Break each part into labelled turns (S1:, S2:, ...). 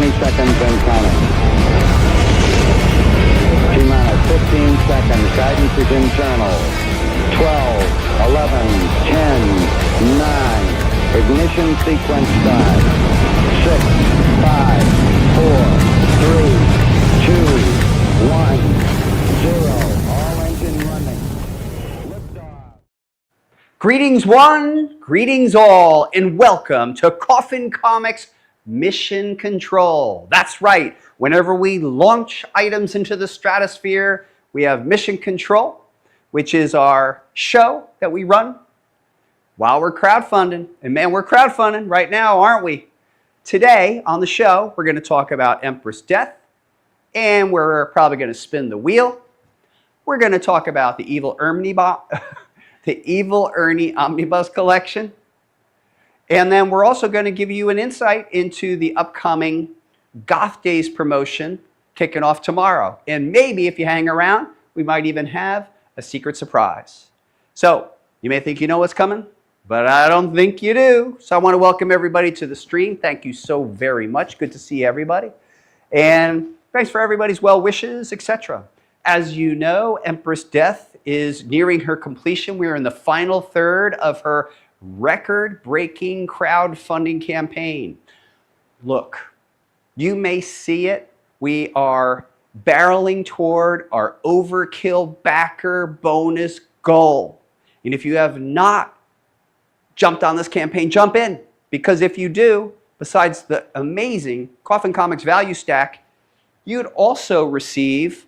S1: 20 seconds and counting. T-minus 15 seconds. Guidance is internal. 12, 11, 10, 9. Ignition sequence start. 6, 5, 4, 3, 2, 1, 0. All engine running. Liftoff.
S2: Greetings one, greetings all, and welcome to Coffin Comics Mission Control. That's right, whenever we launch items into the stratosphere, we have Mission Control, which is our show that we run while we're crowdfunding. And man, we're crowdfunding right now, aren't we? Today on the show, we're going to talk about Empress Death, and we're probably going to spin the wheel. We're going to talk about the Evil Ernie Omnibus collection. And then we're also going to give you an insight into the upcoming Goth Days promotion kicking off tomorrow. And maybe if you hang around, we might even have a secret surprise. So you may think you know what's coming, but I don't think you do. So I want to welcome everybody to the stream. Thank you so very much. Good to see everybody. And thanks for everybody's well wishes, etc. As you know, Empress Death is nearing her completion. We're in the final third of her record-breaking crowdfunding campaign. Look, you may see it. We are barreling toward our overkill backer bonus goal. And if you have not jumped on this campaign, jump in. Because if you do, besides the amazing Coffin Comics value stack, you'd also receive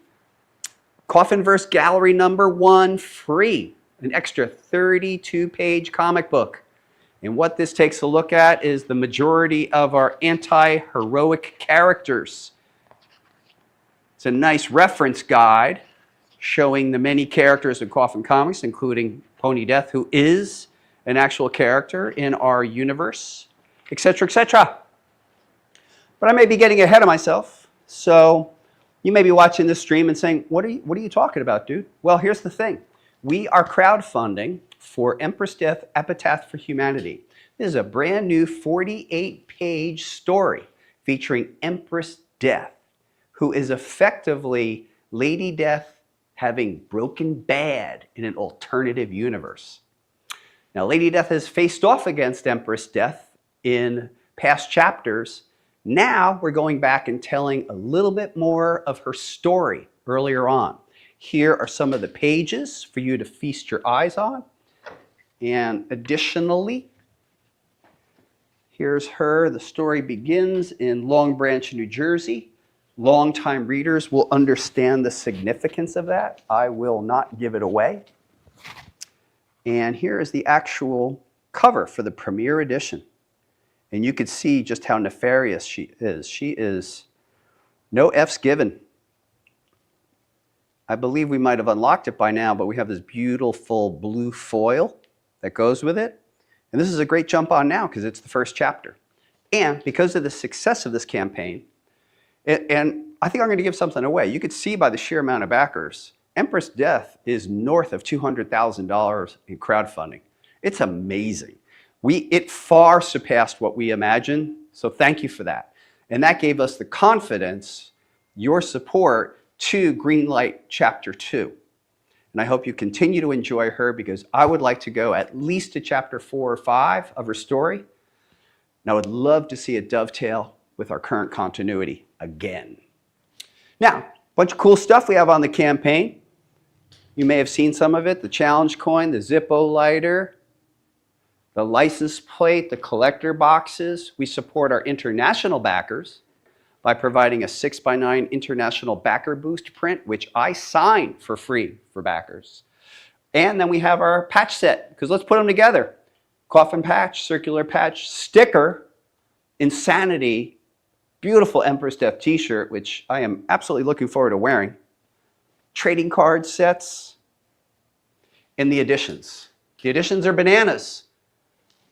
S2: Coffinverse Gallery #1 free, an extra 32-page comic book. And what this takes a look at is the majority of our anti-heroic characters. It's a nice reference guide showing the many characters in Coffin Comics, including Pony Death, who is an actual character in our universe, etc., etc. But I may be getting ahead of myself, so you may be watching this stream and saying, what are you talking about, dude? Well, here's the thing. We are crowdfunding for Empress Death, Epitaph for Humanity. This is a brand new 48-page story featuring Empress Death, who is effectively Lady Death having broken bad in an alternative universe. Now, Lady Death has faced off against Empress Death in past chapters. Now we're going back and telling a little bit more of her story earlier on. Here are some of the pages for you to feast your eyes on. And additionally, here's her. The story begins in Long Branch, New Jersey. Longtime readers will understand the significance of that. I will not give it away. And here is the actual cover for the premiere edition. And you could see just how nefarious she is. She is no F's given. I believe we might have unlocked it by now, but we have this beautiful blue foil that goes with it. And this is a great jump on now because it's the first chapter. And because of the success of this campaign, and I think I'm going to give something away. You could see by the sheer amount of backers, Empress Death is north of $200,000 in crowdfunding. It's amazing. It far surpassed what we imagined, so thank you for that. And that gave us the confidence, your support, to greenlight Chapter 2. And I hope you continue to enjoy her because I would like to go at least to Chapter 4 or 5 of her story. And I would love to see it dovetail with our current continuity again. Now, a bunch of cool stuff we have on the campaign. You may have seen some of it, the challenge coin, the Zippo lighter, the license plate, the collector boxes. We support our international backers by providing a 6x9 international backer boost print, which I sign for free for backers. And then we have our patch set, because let's put them together. Coffin patch, circular patch, sticker, Insanity, beautiful Empress Death t-shirt, which I am absolutely looking forward to wearing. Trading card sets, and the editions. The editions are bananas.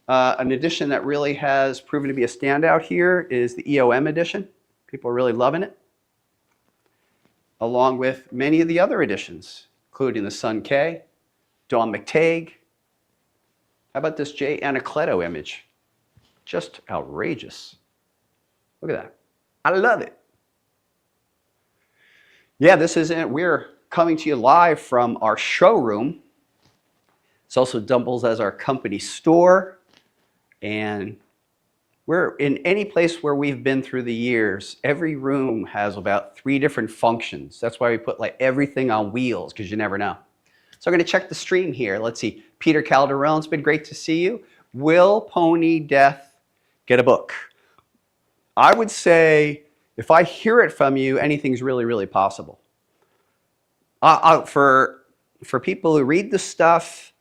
S2: An edition that really has proven to be a standout here is the EOM edition. People are really loving it. Along with many of the other editions, including the Sun K, Dawn McTague. How about this Jay Anacleto image? Just outrageous. Look at that. I love it. Yeah, this isn't, we're coming to you live from our showroom. This also doubles as our company store. And we're in any place where we've been through the years, every room has about 3 different functions. That's why we put like everything on wheels, because you never know. So I'm going to check the stream here. Let's see. Peter Calderon, it's been great to see you. Will Pony Death get a book? I would say if I hear it from you, anything's really, really possible. For people who read the stuff,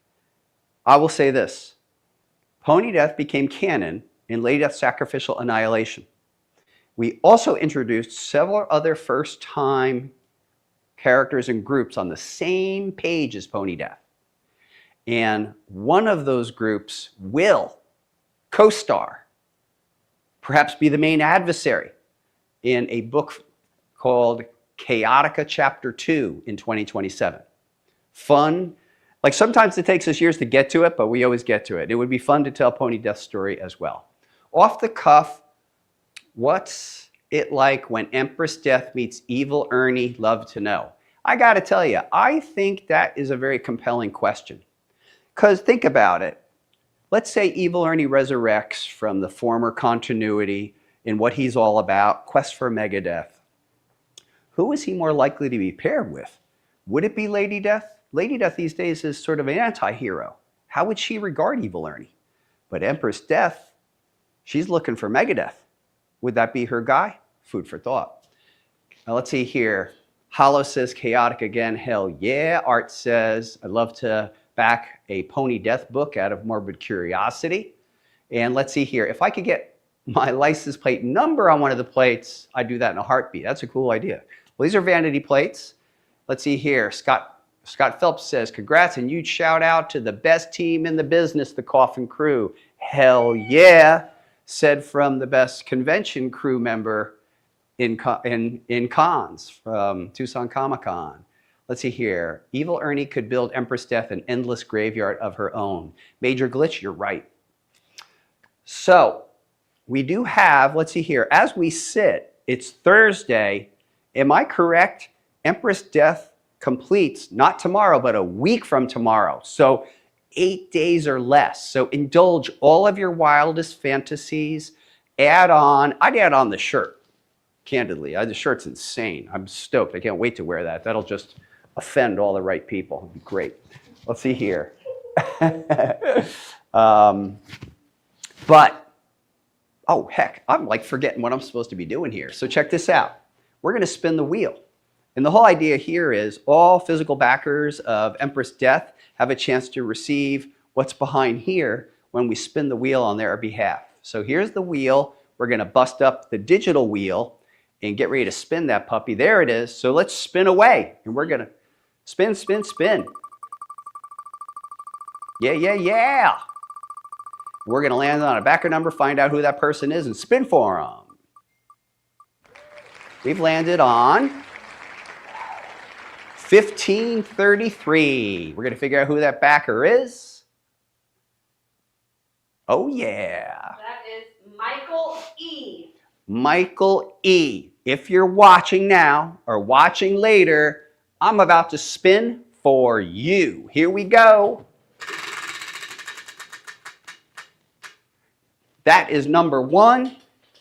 S2: I will say this. Pony Death became canon in Lady Death Sacrificial Annihilation. We also introduced several other first-time characters and groups on the same page as Pony Death. And one of those groups will co-star, perhaps be the main adversary, in a book called Chaotica Chapter 2 in 2027. Fun. Like sometimes it takes us years to get to it, but we always get to it. It would be fun to tell Pony Death's story as well. Off the cuff, what's it like when Empress Death meets evil Ernie? Love to know. I got to tell you, I think that is a very compelling question. Because think about it. Let's say evil Ernie resurrects from the former continuity in what he's all about, Quest for Megadeth. Who is he more likely to be paired with? Would it be Lady Death? Lady Death these days is sort of an anti-hero. How would she regard evil Ernie? But Empress Death, she's looking for Megadeth. Would that be her guy? Food for thought. Now let's see here. Hollow says chaotic again. Hell yeah. Art says, I'd love to back a Pony Death book out of morbid curiosity. And let's see here. If I could get my license plate number on one of the plates, I'd do that in a heartbeat. That's a cool idea. Well, these are vanity plates. Let's see here. Scott Phelps says, congrats and huge shout out to the best team in the business, the Coffin crew. Hell yeah, said from the best convention crew member in cons from Tucson Comic-Con. Let's see here. Evil Ernie could build Empress Death an endless graveyard of her own. Major glitch, you're right. So we do have, let's see here, as we sit, it's Thursday. Am I correct? Empress Death completes, not tomorrow, but a week from tomorrow. So 8 days or less. So indulge all of your wildest fantasies. I'd add on the shirt, candidly. The shirt's insane. I'm stoked. I can't wait to wear that. That'll just offend all the right people. It'll be great. Let's see here. But, oh heck, I'm like forgetting what I'm supposed to be doing here. So check this out. We're going to spin the wheel. And the whole idea here is all physical backers of Empress Death have a chance to receive what's behind here when we spin the wheel on their behalf. So here's the wheel. We're going to bust up the digital wheel and get ready to spin that puppy. There it is. So let's spin away. And we're going to spin, spin, spin. Yeah, yeah, yeah. We're going to land on a backer number, find out who that person is, and spin for them. We've landed on 1533. We're going to figure out who that backer is. Oh, yeah.
S3: That is Michael E.
S2: Michael E. If you're watching now or watching later, I'm about to spin for you. Here we go. That is number 1.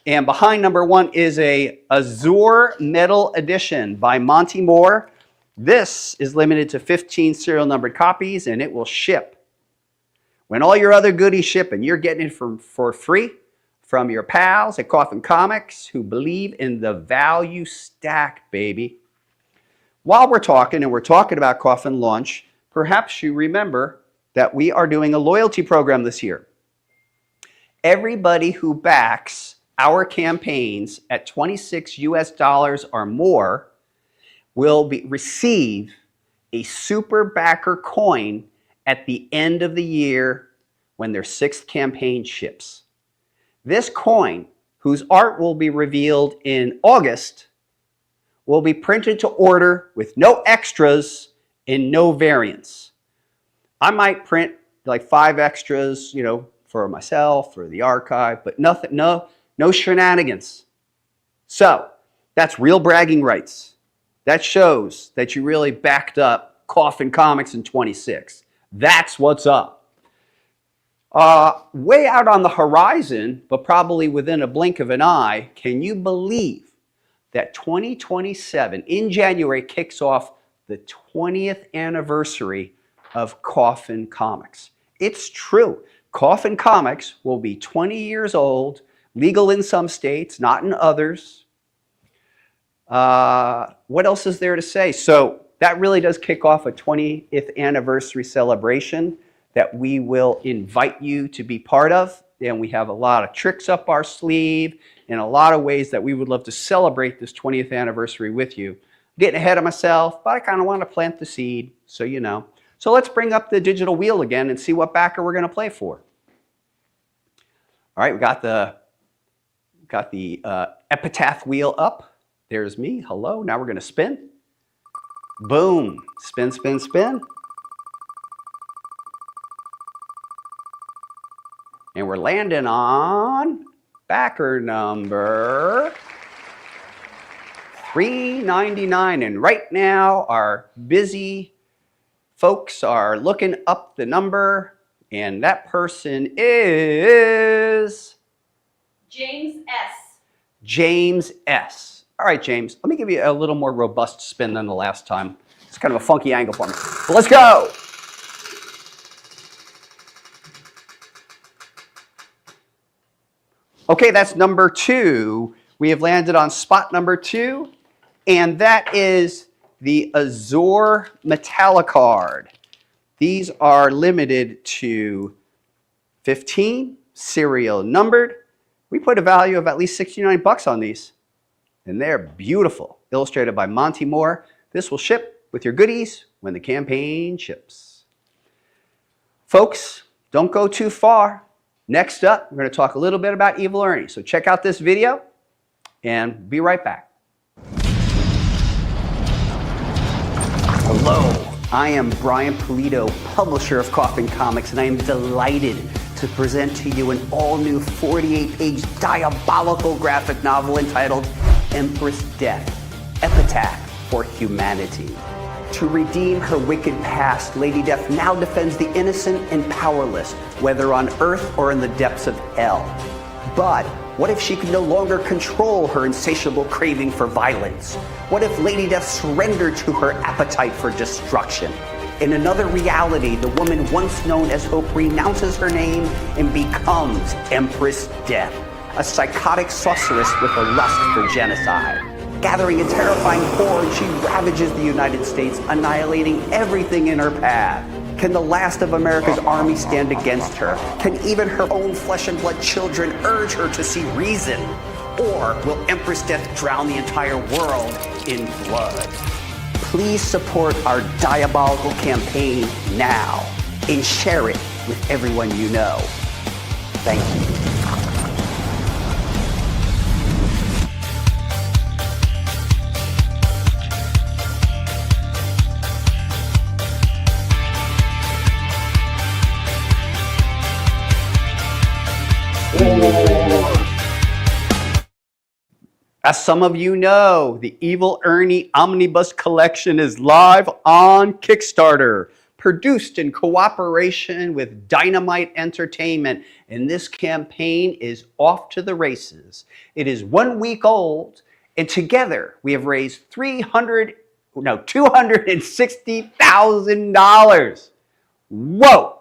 S2: And behind number 1 is a Azure Metal Edition by Monty Moore. This is limited to 15 serial numbered copies, and it will ship. When all your other goodies ship and you're getting it for free from your pals at Coffin Comics who believe in the value stack, baby. While we're talking, and we're talking about CoffinLaunch, perhaps you remember that we are doing a loyalty program this year. Everybody who backs our campaigns at $26 US or more will receive a super backer coin at the end of the year when their 6th campaign ships. This coin, whose art will be revealed in August, will be printed to order with no extras and no variants. I might print like 5 extras, for myself or the archive, but nothing, no shenanigans. So that's real bragging rights. That shows that you really backed up Coffin Comics in 26. That's what's up. Way out on the horizon, but probably within a blink of an eye, can you believe that 2027 in January kicks off the 20th anniversary of Coffin Comics? It's true. Coffin Comics will be 20 years old, legal in some states, not in others. What else is there to say? So that really does kick off a 20th anniversary celebration that we will invite you to be part of. And we have a lot of tricks up our sleeve and a lot of ways that we would love to celebrate this 20th anniversary with you. Getting ahead of myself, but I kind of want to plant the seed, so you know. So let's bring up the digital wheel again and see what backer we're going to play for. All right, we got the Epitaph wheel up. There's me. Hello. Now we're going to spin. Boom. Spin, spin, spin. And we're landing on backer number 399. And right now, our busy folks are looking up the number, and that person is
S3: James S.
S2: James S. All right, James, let me give you a little more robust spin than the last time. It's kind of a funky angle for me. But let's go. Okay, that's number 2. We have landed on spot number 2, and that is the Azure Metallicard. These are limited to 15, serial numbered. We put a value of at least 69 bucks on these, and they're beautiful. Illustrated by Monty Moore. This will ship with your goodies when the campaign ships. Folks, don't go too far. Next up, we're going to talk a little bit about Evil Ernie. So check out this video and be right back. Hello, I am Brian Polito, publisher of Coffin Comics, and I am delighted to present to you an all-new 48-page diabolical graphic novel entitled Empress Death, Epitaph for Humanity. To redeem her wicked past, Lady Death now defends the innocent and powerless, whether on Earth or in the depths of hell. But what if she could no longer control her insatiable craving for violence? What if Lady Death surrendered to her appetite for destruction? In another reality, the woman once known as Hope renounces her name and becomes Empress Death, a psychotic sorceress with a lust for genocide. Gathering a terrifying horde, she ravages the United States, annihilating everything in her path. Can the last of America's army stand against her? Can even her own flesh and blood children urge her to see reason? Or will Empress Death drown the entire world in blood? Please support our diabolical campaign now and share it with everyone you know. Thank you. As some of you know, the Evil Ernie Omnibus Collection is live on Kickstarter, produced in cooperation with Dynamite Entertainment, and this campaign is off to the races. It is 1 week old, and together we have raised $260,000. Whoa!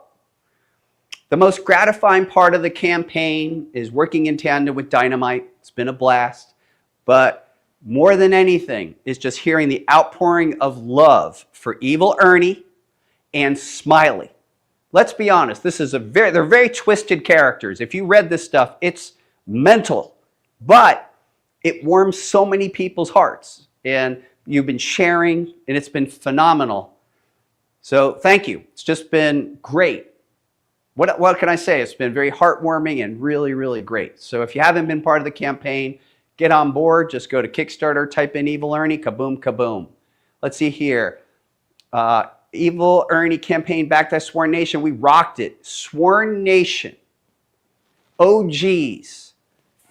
S2: The most gratifying part of the campaign is working in tandem with Dynamite. It's been a blast. But more than anything is just hearing the outpouring of love for Evil Ernie and Smiley. Let's be honest, they're very twisted characters. If you read this stuff, it's mental, but it warms so many people's hearts. And you've been sharing, and it's been phenomenal. So thank you. It's just been great. What can I say? It's been very heartwarming and really, really great. So if you haven't been part of the campaign, get on board. Just go to Kickstarter, type in Evil Ernie, kaboom, kaboom. Let's see here. Evil Ernie campaign backed by Sworn Nation. We rocked it. Sworn Nation, OGs,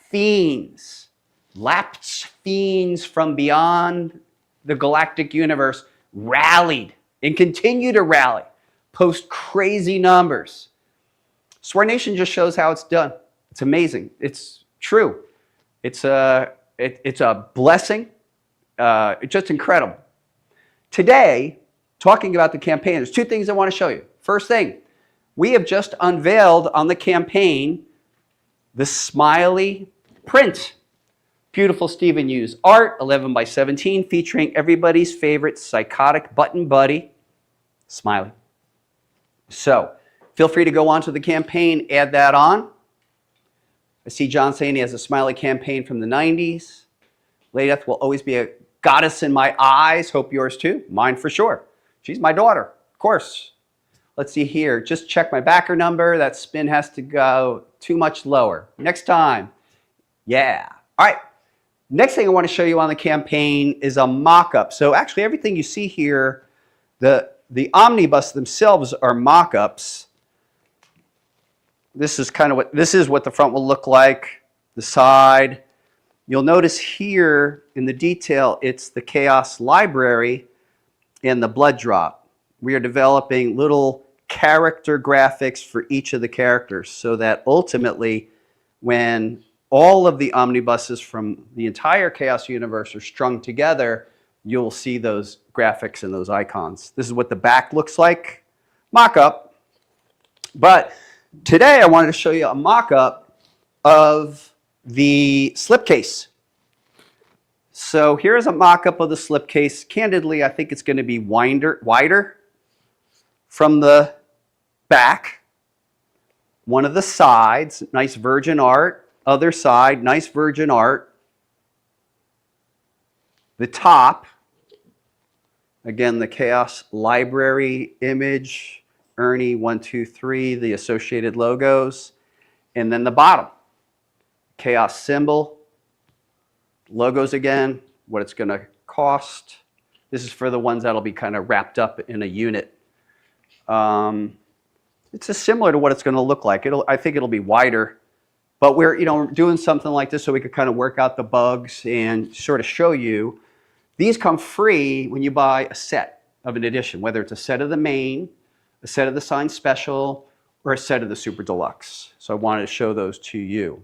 S2: Fiends, lapsed fiends from beyond the galactic universe rallied and continue to rally, post crazy numbers. Swear Nation just shows how it's done. It's amazing. It's true. It's a blessing. It's just incredible. Today, talking about the campaign, there's two things I want to show you. First thing, we have just unveiled on the campaign the Smiley print. Beautiful Stephen Hughes art, 11 by 17, featuring everybody's favorite psychotic button buddy, Smiley. So, feel free to go on to the campaign, add that on. I see John saying he has a Smiley campaign from the 90s. Lady Death will always be a goddess in my eyes. Hope yours too. Mine for sure. She's my daughter, of course. Let's see here. Just check my backer number. That spin has to go too much lower. Next time. Yeah. All right. Next thing I want to show you on the campaign is a mock-up. So actually everything you see here, the omnibus themselves are mock-ups. This is what the front will look like, the side. You'll notice here in the detail, it's the Chaos Library and the Blood Drop. We are developing little character graphics for each of the characters so that ultimately when all of the omnibuses from the entire Chaos universe are strung together, you'll see those graphics and those icons. This is what the back looks like, mock-up. But today I wanted to show you a mock-up of the slipcase. So here's a mock-up of the slipcase. Candidly, I think it's going to be wider from the back. One of the sides, nice virgin art. Other side, nice virgin art. The top, again, the Chaos Library image, Ernie 1, 2, 3, the associated logos. And then the bottom, Chaos symbol, logos again, what it's going to cost. This is for the ones that'll be kind of wrapped up in a unit. It's just similar to what it's going to look like. I think it'll be wider. But we're doing something like this so we could kind of work out the bugs and sort of show you. These come free when you buy a set of an edition, whether it's a set of the main, a set of the signed special, or a set of the super deluxe. So I wanted to show those to you.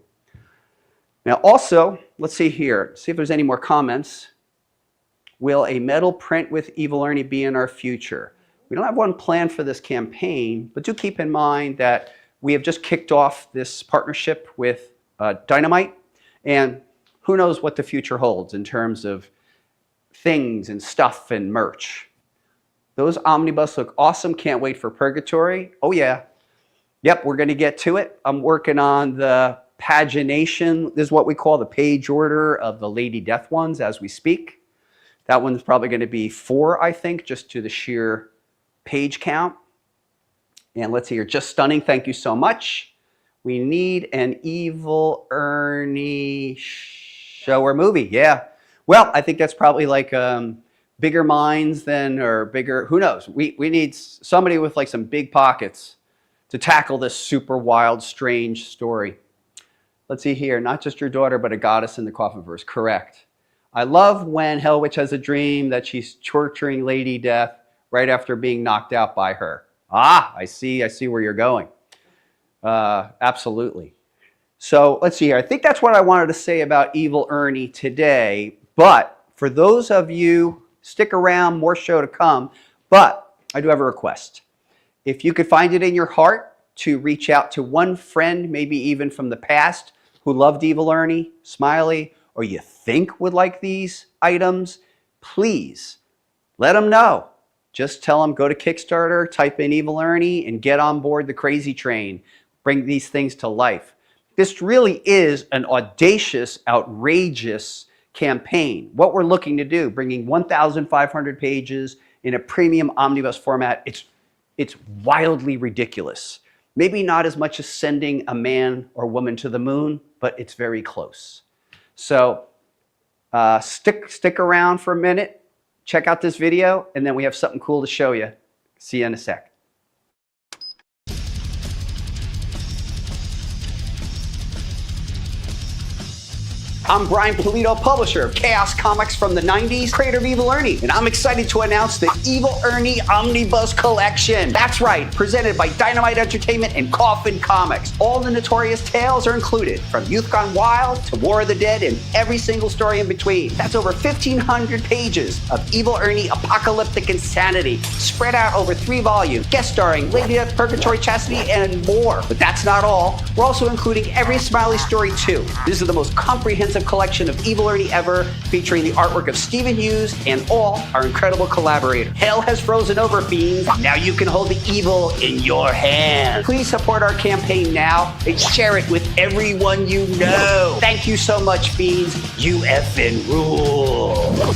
S2: Now also, let's see here, see if there's any more comments. Will a metal print with Evil Ernie be in our future? We don't have one planned for this campaign, but do keep in mind that we have just kicked off this partnership with Dynamite, and who knows what the future holds in terms of things and stuff and merch. Those omnibus look awesome. Can't wait for Purgatory. Oh yeah. Yep, we're going to get to it. I'm working on the pagination. This is what we call the page order of the Lady Death ones as we speak. That one's probably going to be 4, I think, just to the sheer page count. And let's see here, just stunning, thank you so much. We need an Evil Ernie show or movie, yeah. Well, I think that's probably like bigger minds than, or bigger, who knows. We need somebody with like some big pockets to tackle this super wild, strange story. Let's see here, not just your daughter, but a goddess in the Coffinverse, correct. I love when Hell Witch has a dream that she's torturing Lady Death right after being knocked out by her. Ah, I see where you're going. Absolutely. So let's see here. I think that's what I wanted to say about Evil Ernie today. But for those of you, stick around, more show to come. But I do have a request. If you could find it in your heart to reach out to one friend, maybe even from the past, who loved Evil Ernie, Smiley, or you think would like these items, please let them know. Just tell them, go to Kickstarter, type in Evil Ernie, and get on board the crazy train. Bring these things to life. This really is an audacious, outrageous campaign. What we're looking to do, bringing 1,500 pages in a premium omnibus format, it's wildly ridiculous. Maybe not as much as sending a man or woman to the moon, but it's very close. So stick around for a minute. Check out this video, and then we have something cool to show you. See you in a sec. I'm Brian Polito, publisher of Chaos Comics from the 90s, creator of Evil Ernie, and I'm excited to announce the Evil Ernie Omnibus Collection. That's right, presented by Dynamite Entertainment and Coffin Comics. All the notorious tales are included, from Youth Gone Wild to War of the Dead and every single story in between. That's over 1,500 pages of Evil Ernie apocalyptic insanity, spread out over 3 volumes, guest starring Lady Death, Purgatory Chastity, and more. But that's not all. We're also including every Smiley story too. This is the most comprehensive collection of Evil Ernie ever, featuring the artwork of Stephen Hughes and all our incredible collaborators. Hell has frozen over, fiends. Now you can hold the evil in your hand. Please support our campaign now and share it with everyone you know. Thank you so much, fiends. You effing rule.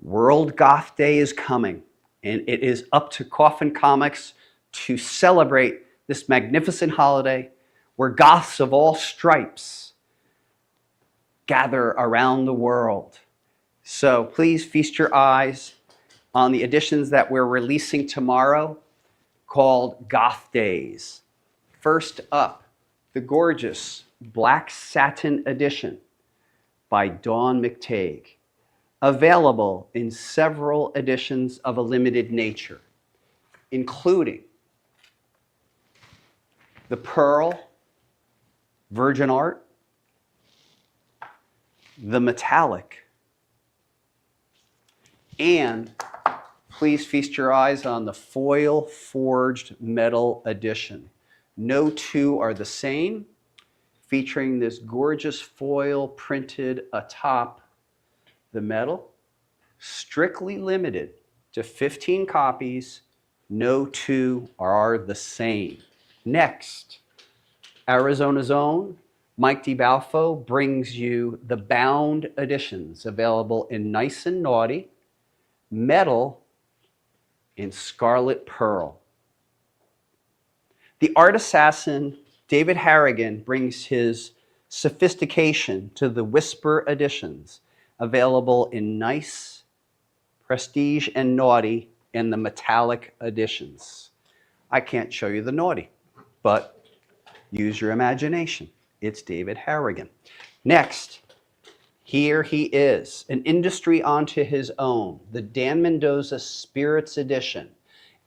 S2: World Goth Day is coming, and it is up to Coffin Comics to celebrate this magnificent holiday where goths of all stripes gather around the world. So please feast your eyes on the editions that we're releasing tomorrow called Goth Days. First up, the gorgeous Black Satin edition by Dawn McTague, available in several editions of a limited nature, including the Pearl, Virgin Art, the Metallic, and please feast your eyes on the Foil Forged Metal edition. No two are the same, featuring this gorgeous foil printed atop the metal, strictly limited to 15 copies. No two are the same. Next, Arizona's own Mike DiBalfo brings you the bound editions, available in Nice and Naughty, Metal, and Scarlet Pearl. The art assassin David Harrigan brings his Sophistication to the Whisper editions, available in Nice, Prestige, and Naughty, and the Metallic editions. I can't show you the Naughty, but use your imagination. It's David Harrigan. Next, here he is, an industry onto his own, the Dan Mendoza Spirits edition.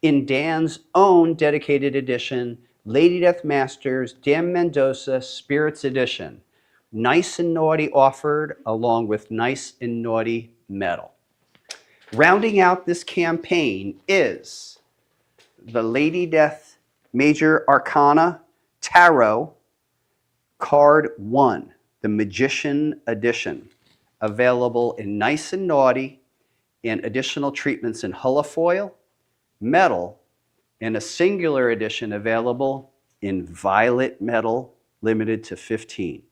S2: In Dan's own dedicated edition, Lady Death Masters Dan Mendoza Spirits edition. Nice and Naughty offered, along with Nice and Naughty Metal. Rounding out this campaign is the Lady Death Major Arcana Tarot Card 1, the Magician edition, available in Nice and Naughty, and additional treatments in holofoil, metal, and a singular edition available in violet metal, limited to 15.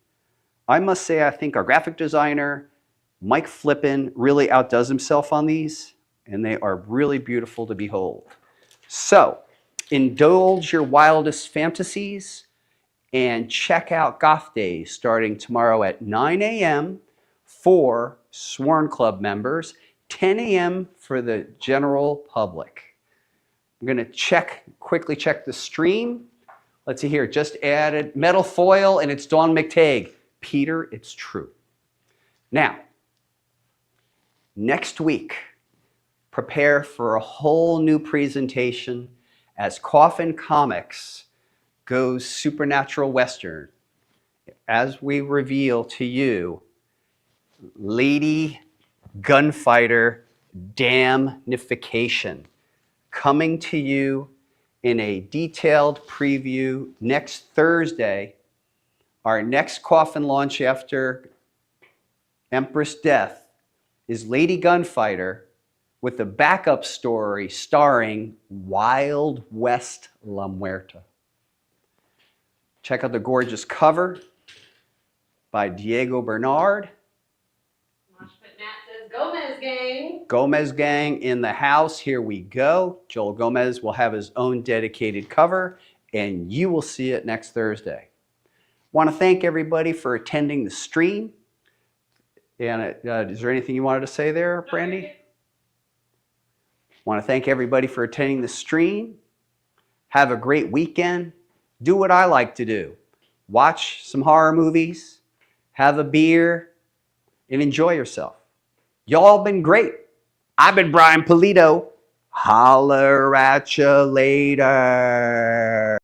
S2: I must say, I think our graphic designer, Mike Flippin, really outdoes himself on these, and they are really beautiful to behold. So, indulge your wildest fantasies and check out Goth Days starting tomorrow at 9 a.m. for Sworn Club members, 10 a.m. for the general public. I'm going to quickly check the stream. Let's see here, just added metal foil, and it's Dawn McTague. Peter, it's true. Now, next week, prepare for a whole new presentation as Coffin Comics goes supernatural Western, as we reveal to you Lady Gunfighter Damnification, coming to you in a detailed preview next Thursday. Our next Coffin launch after Empress Death is Lady Gunfighter, with a backup story starring Wild West La Muerta. Check out the gorgeous cover by Diego Bernard.
S3: Mosh Pit Matt says, Gomez gang.
S2: Gomez gang in the house. Here we go. Joel Gomez will have his own dedicated cover, and you will see it next Thursday. Want to thank everybody for attending the stream. And is there anything you wanted to say there, Brandy? Want to thank everybody for attending the stream. Have a great weekend. Do what I like to do. Watch some horror movies, have a beer, and enjoy yourself. Y'all been great. I've been Brian Polito. Holler at you later.